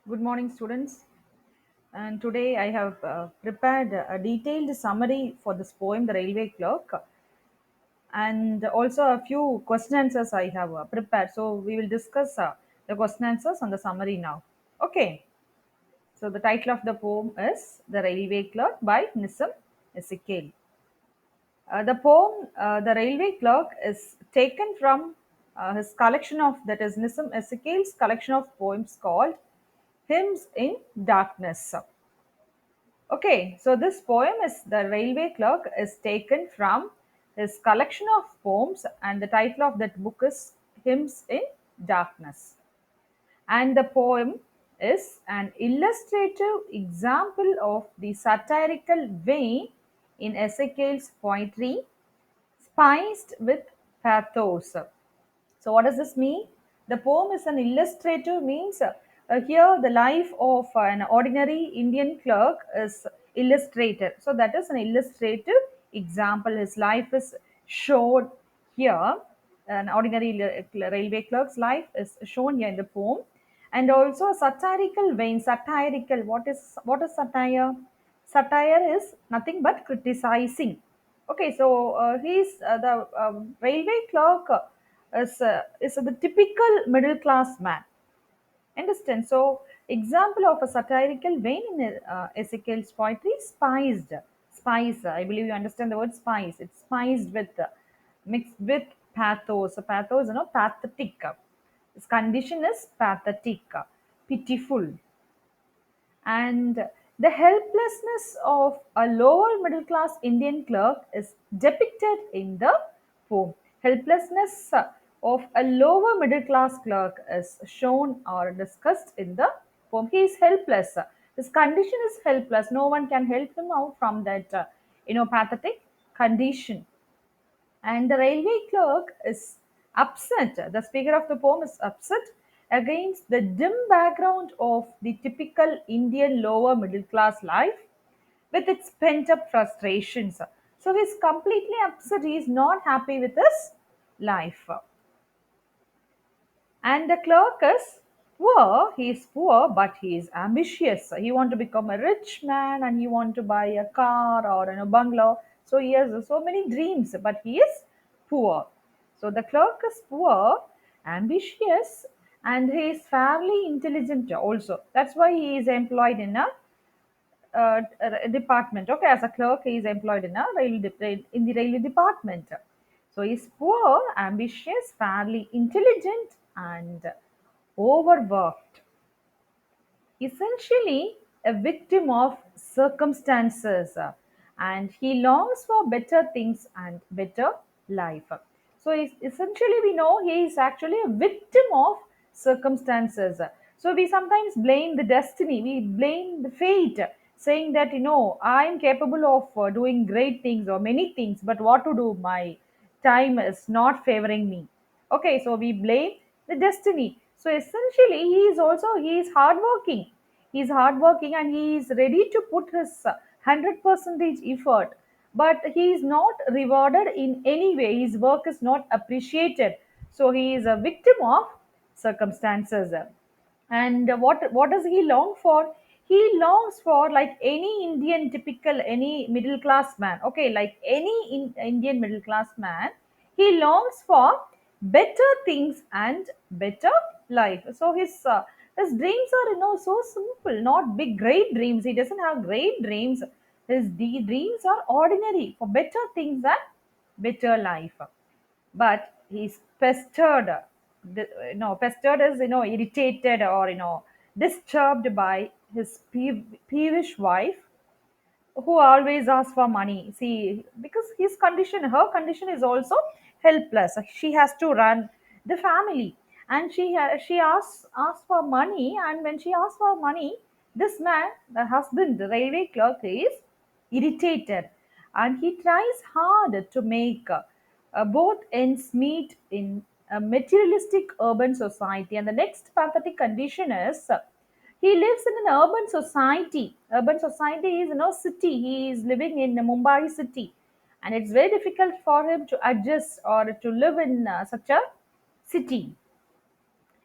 Good morning, students. And today I have prepared a detailed summary for this poem, The Railway Clerk, and also a few question answers I have prepared. So we will discuss the question answers and the summary now. Okay. So the title of the poem is The Railway Clerk by Nissim Ezekiel. The poem, The Railway Clerk, is taken from his collection of, that is Nissim Ezekiel's collection of poems called Hymns in Darkness. Okay, so this poem is The Railway Clerk is taken from his collection of poems, and the title of that book is Hymns in Darkness. And the poem is an illustrative example of the satirical vein in Ezekiel's poetry, spiced with pathos. So, what does this mean? The poem is an illustrative means here the life of an ordinary Indian clerk is illustrated. So, that is an illustrative example. His life is shown here. An ordinary railway clerk's life is shown here in the poem, and also a satirical vein. Satirical. What is satire? Satire is nothing but criticizing. Okay, so he's the railway clerk is the typical middle class man. Understand? So, example of a satirical vein in Ezekiel's poetry, spiced. Spice. I believe you understand the word spice. It's spiced with, mixed with pathos. So, pathos, pathetic. His condition is pathetic, pitiful, and the helplessness of a lower middle class Indian clerk is depicted in the poem. Helplessness of a lower middle class clerk is shown or discussed in the poem. He is helpless. His condition is helpless. No one can help him out from that, pathetic condition. And the railway clerk is upset. The speaker of the poem is upset against the dim background of the typical Indian lower middle class life with its pent up frustrations. So he's completely upset. He is not happy with his life. And the clerk is poor. He is poor, but he is ambitious. He want to become a rich man, and he want to buy a car or a bungalow. So he has so many dreams, but he is poor. So the clerk is poor, ambitious, and he is fairly intelligent also. That's why he is employed in a department. Okay, as a clerk, he is employed in in the railway department. So he's poor, ambitious, fairly intelligent, and overworked. Essentially, a victim of circumstances, and he longs for better things and better life. So, essentially, we know he is actually a victim of circumstances. So, we sometimes blame the destiny, we blame the fate, saying that, I'm capable of doing great things or many things, but what to do? My time is not favoring me. Okay, so we blame the destiny. So essentially, he is hardworking. He is hardworking, and he is ready to put his 100% effort. But he is not rewarded in any way. His work is not appreciated. So he is a victim of circumstances. And what does he long for? He longs for, like any Indian typical, any middle class man. Okay, like any Indian middle class man, he longs for better things and better life. So his dreams are, so simple, not big great dreams. He doesn't have great dreams. His dreams are ordinary, for better things and better life. But he's pestered. Pestered is, irritated, or disturbed by his peevish wife, who always asks for money. See, because her condition is also helpless. She has to run the family, and she asks for money. And when she asks for money, this man, the husband, the railway clerk, is irritated, and he tries hard to make both ends meet in a materialistic urban society. And the next pathetic condition is, he lives in an urban society. Urban society is, city. He is living in Mumbai city, and it's very difficult for him to adjust or to live in such a city.